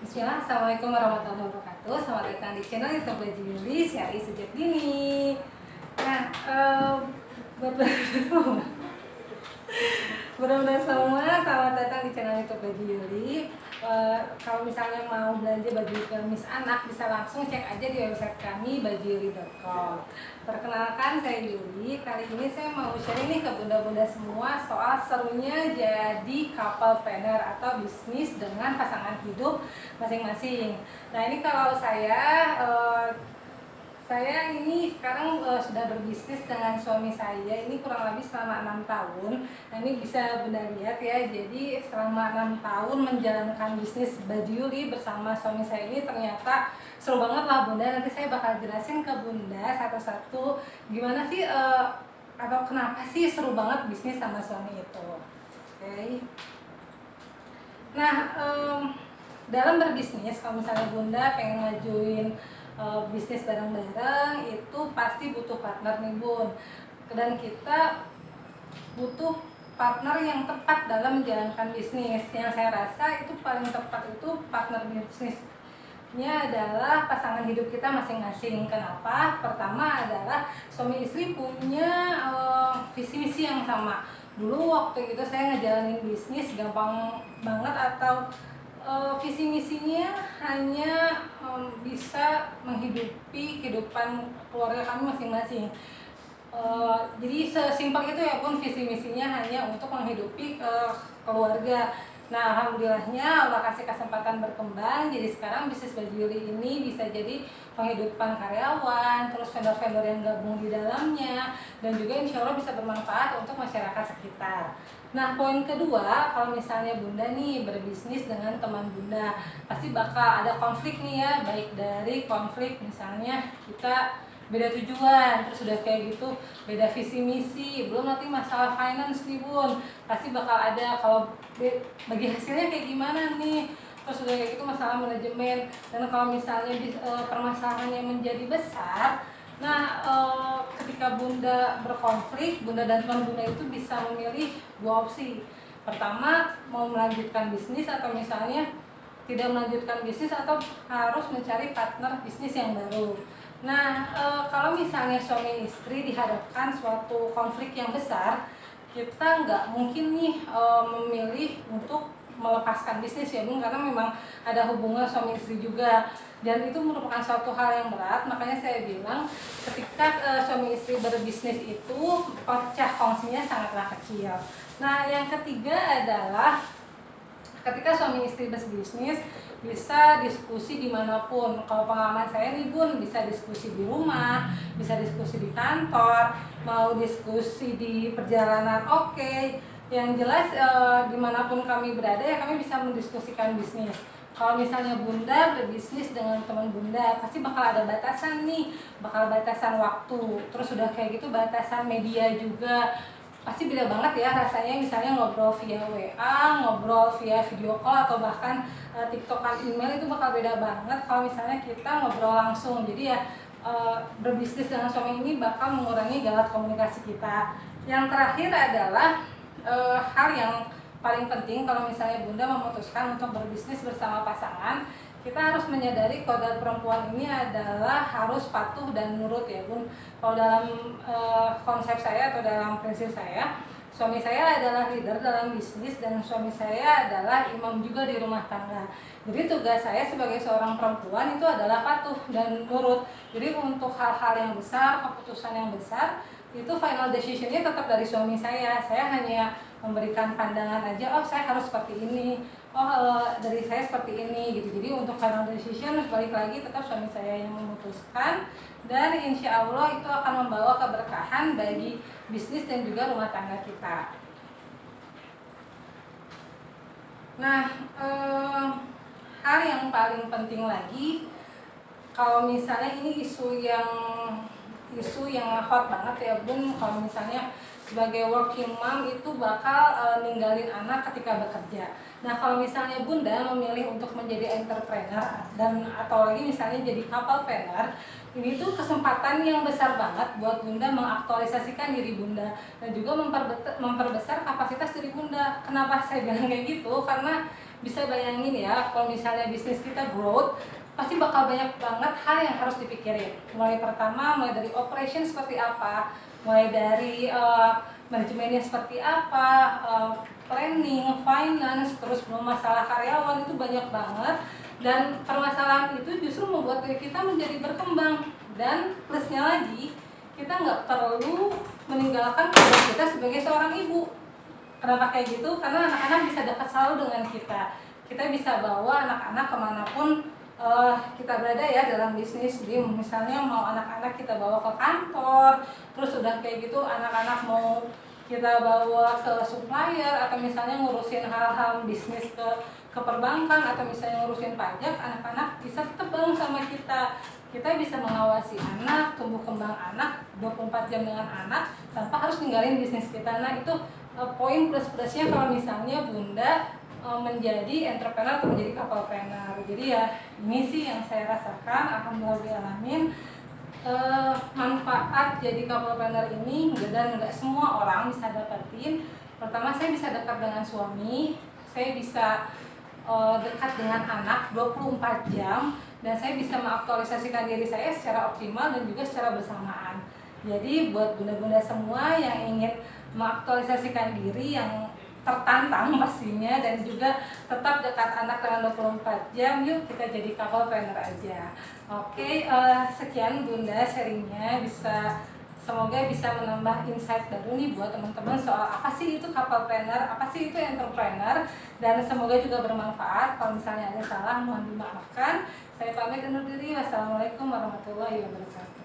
Bismillah, Assalamualaikum warahmatullahi wabarakatuh. Selamat datang di channel YouTube Baju Yuli, Syari Sejak Dini. Nah, buat benar-benar semua, selamat datang di channel YouTube Baju Yuli. Kalau misalnya mau belanja baju gamis anak, bisa langsung cek aja di website kami bajuyuli.com. Perkenalkan, saya Yuli. Kali ini saya mau share nih ke bunda-bunda semua soal serunya jadi couple planner atau bisnis dengan pasangan hidup masing-masing. Nah, ini kalau saya ini sekarang sudah berbisnis dengan suami saya ini kurang lebih selama 6 tahun. Nah, ini bisa Bunda lihat ya, jadi selama 6 tahun menjalankan bisnis Baju Yuli bersama suami saya ini ternyata seru banget lah Bunda. Nanti saya bakal jelasin ke Bunda satu-satu gimana sih atau kenapa sih seru banget bisnis sama suami itu. Oke. Nah, dalam berbisnis kalau misalnya Bunda pengen ngajuin bisnis bareng-bareng itu pasti butuh partner nih Bun, dan kita butuh partner yang tepat dalam menjalankan bisnis. Yang saya rasa itu paling tepat itu partner bisnisnya adalah pasangan hidup kita masing-masing. Kenapa? Pertama adalah suami istri punya visi misi yang sama. Dulu waktu itu saya ngejalanin bisnis gampang banget atau visi misinya hanya bisa menghidupi kehidupan keluarga kami masing-masing. Jadi sesimpel itu ya Pun, visi misinya hanya untuk menghidupi keluarga. Nah, alhamdulillahnya Allah kasih kesempatan berkembang. Jadi sekarang bisnis Baju Yuli ini bisa jadi penghidupan karyawan, terus vendor-vendor yang gabung di dalamnya, dan juga insya Allah bisa bermanfaat untuk masyarakat sekitar. Nah, poin kedua, kalau misalnya Bunda nih berbisnis dengan teman Bunda, pasti bakal ada konflik nih ya, baik dari konflik misalnya kita beda tujuan, terus udah kayak gitu beda visi misi, belum nanti masalah finance nih Bun, pasti bakal ada kalau bagi hasilnya kayak gimana nih, terus udah kayak gitu masalah manajemen. Dan kalau misalnya permasalahannya menjadi besar, nah ketika Bunda berkonflik, Bunda dan teman Bunda itu bisa memilih dua opsi. Pertama, mau melanjutkan bisnis atau misalnya tidak melanjutkan bisnis atau harus mencari partner bisnis yang baru. Nah, kalau misalnya suami istri dihadapkan suatu konflik yang besar, kita nggak mungkin nih memilih untuk melepaskan bisnis ya Bun, karena memang ada hubungan suami istri juga, dan itu merupakan suatu hal yang berat. Makanya saya bilang ketika suami istri berbisnis itu pecah kongsinya sangatlah kecil. Nah, yang ketiga adalah ketika suami istri berbisnis bisa diskusi dimanapun. Kalau pengalaman saya nih Bun, bisa diskusi di rumah, bisa diskusi di kantor, mau diskusi di perjalanan, oke. Yang jelas dimanapun kami berada ya kami bisa mendiskusikan bisnis. Kalau misalnya Bunda berbisnis dengan teman Bunda, pasti bakal ada batasan nih, bakal batasan waktu, terus udah kayak gitu batasan media juga. Pasti beda banget ya rasanya misalnya ngobrol via WA, ngobrol via video call, atau bahkan tiktokan, email, itu bakal beda banget kalau misalnya kita ngobrol langsung. Jadi ya berbisnis dengan suami ini bakal mengurangi galat komunikasi kita. Yang terakhir adalah hal yang paling penting kalau misalnya Bunda memutuskan untuk berbisnis bersama pasangan, kita harus menyadari kodrat perempuan ini adalah harus patuh dan nurut ya Bun. Kalau dalam konsep saya atau dalam prinsip saya, suami saya adalah leader dalam bisnis dan suami saya adalah imam juga di rumah tangga. Jadi tugas saya sebagai seorang perempuan itu adalah patuh dan nurut. Jadi untuk hal-hal yang besar, keputusan yang besar, itu final decisionnya tetap dari suami saya. Saya hanya memberikan pandangan aja, oh saya harus seperti ini, dari saya seperti ini gitu. Jadi untuk final decision balik lagi tetap suami saya yang memutuskan, dan insya Allah itu akan membawa keberkahan bagi bisnis dan juga rumah tangga kita. Nah, hal yang paling penting lagi, kalau misalnya ini isu yang hot banget ya Bun, kalau misalnya sebagai working mom itu bakal ninggalin anak ketika bekerja. Nah, kalau misalnya Bunda memilih untuk menjadi entrepreneur dan atau lagi misalnya jadi couple planner, ini tuh kesempatan yang besar banget buat Bunda mengaktualisasikan diri Bunda dan juga memperbesar kapasitas diri Bunda. Kenapa saya bilang kayak gitu? Karena bisa bayangin ya, kalau misalnya bisnis kita growth, pasti bakal banyak banget hal yang harus dipikirin. Mulai dari operation seperti apa, mulai dari manajemennya seperti apa, planning, finance, terus belum masalah karyawan, itu banyak banget. Dan permasalahan itu justru membuat diri kita menjadi berkembang. Dan plusnya lagi, kita nggak perlu meninggalkan pekerjaan kita sebagai seorang ibu. Kenapa kayak gitu? Karena anak-anak bisa dekat selalu dengan kita. Kita bisa bawa anak-anak kemanapun kita berada ya dalam bisnis. Jadi misalnya mau anak-anak kita bawa ke kantor, terus udah kayak gitu anak-anak mau kita bawa ke supplier, atau misalnya ngurusin hal-hal bisnis ke perbankan, atau misalnya ngurusin pajak, anak-anak bisa tetap bareng sama kita. Kita bisa mengawasi anak, tumbuh kembang anak 24 jam dengan anak tanpa harus ninggalin bisnis kita. Nah, itu poin plus-plusnya kalau misalnya Bunda menjadi entrepreneur atau menjadi couplepreneur. Jadi ya ini sih yang saya rasakan, alhamdulillahirrahmanirrahim. Manfaat jadi couplepreneur ini dan nggak semua orang bisa dapetin. Pertama, saya bisa dekat dengan suami, saya bisa dekat dengan anak 24 jam, dan saya bisa mengaktualisasikan diri saya secara optimal dan juga secara bersamaan. Jadi buat bunda-bunda semua yang ingin mengaktualisasikan diri, yang tertantang pastinya, dan juga tetap dekat anak dengan 24 jam, yuk kita jadi couplepreneur aja. Oke, sekian Bunda sharingnya, semoga bisa menambah insight baru nih buat teman-teman soal apa sih itu couplepreneur, apa sih itu entrepreneur, dan semoga juga bermanfaat. Kalau misalnya ada salah mohon dimaafkan. Saya pamit undur diri. Wassalamualaikum warahmatullahi wabarakatuh.